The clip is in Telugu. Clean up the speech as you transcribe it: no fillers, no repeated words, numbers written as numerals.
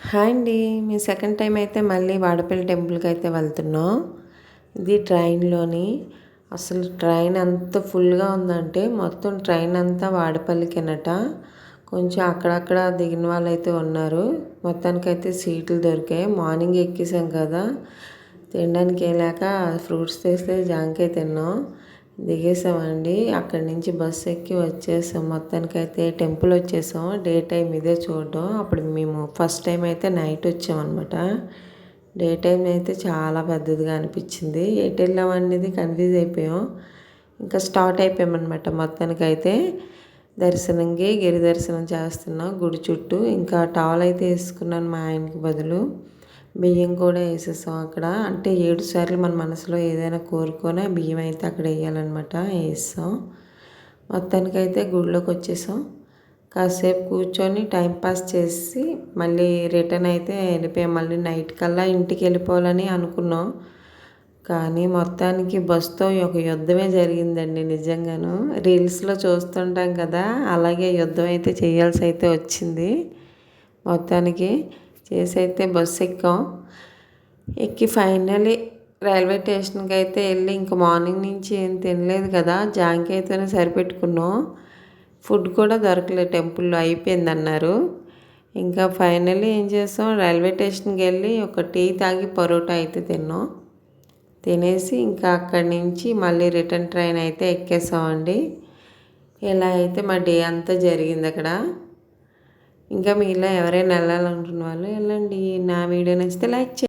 హాయ్ అండి. మీ సెకండ్ టైం అయితే మళ్ళీ వాడపల్లి టెంపుల్కి అయితే వెళ్తున్నాం. ఇది ట్రైన్లోని అసలు ట్రైన్ ఎంత ఫుల్గా ఉందంటే మొత్తం ట్రైన్ అంతా వాడపల్లికేనట. కొంచెం అక్కడక్కడ దిగిన వాళ్ళు అయితే ఉన్నారు. మొత్తానికైతే సీట్లు దొరికాయి. మార్నింగ్ ఎక్కేసాం కదా, తినడానికి వెళ్ళాక ఫ్రూట్స్ తెస్తే జాంకాయ తిన్నాం. దిగేసామండి. అక్కడి నుంచి బస్సు ఎక్కి వచ్చేసాం. మొత్తానికైతే టెంపుల్ వచ్చేసాం. డే టైం ఇదే చూడడం. అప్పుడు మేము ఫస్ట్ టైం అయితే నైట్ వచ్చామన్నమాట. డే టైం అయితే చాలా పెద్దదిగా అనిపించింది. ఎటు వెళ్ళాం అనేది కన్ఫ్యూజ్ అయిపోయాం. ఇంకా స్టార్ట్ అయిపోయామన్నమాట. మొత్తానికైతే దర్శనంకి గిరి దర్శనం చేస్తున్నాం గుడి చుట్టూ. ఇంకా టవల్ అయితే వేసుకున్నాను మా ఆయనకి బదులు. బియ్యం కూడా వేసేసాం అక్కడ. అంటే 7 సార్లు మన మనసులో ఏదైనా కోరుకొని బియ్యం అయితే అక్కడ వేయాలన్నమాట. వేస్తాం. మొత్తానికైతే గుడిలోకి వచ్చేసాం. కాసేపు కూర్చొని టైంపాస్ చేసి మళ్ళీ రిటర్న్ అయితే వెళ్ళిపోయాం. మళ్ళీ నైట్ కల్లా ఇంటికి వెళ్ళిపోవాలని అనుకున్నాం. కానీ మొత్తానికి బస్తో ఒక యుద్ధమే జరిగిందండి. నిజంగాను రీల్స్లో చూస్తుంటాం కదా, అలాగే యుద్ధం అయితే చేయాల్సి అయితే వచ్చింది. మొత్తానికి చేసి అయితే బస్సు ఎక్కాం. ఎక్కి ఫైనల్లీ రైల్వే స్టేషన్కి అయితే వెళ్ళి ఇంకా మార్నింగ్ నుంచి ఏం తినలేదు కదా, జాంకాయతోనే సరిపెట్టుకున్నాం. ఫుడ్ కూడా దొరకలేదు, టెంపుల్లో అయిపోయింది అన్నారు. ఇంకా ఫైనల్లీ ఏం చేసాం, రైల్వే స్టేషన్కి వెళ్ళి ఒక టీ తాగి పరోటా అయితే తిన్నాం. తినేసి ఇంకా అక్కడి నుంచి మళ్ళీ రిటర్న్ ట్రైన్ అయితే ఎక్కేసామండి. ఇలా అయితే మా డే అంతా జరిగింది అక్కడ. ఇంకా మీలో ఎవరైనా వెళ్ళాలనుకున్న వాళ్ళు వెళ్ళండి. నా వీడియో నచ్చితే లైక్ చేయండి.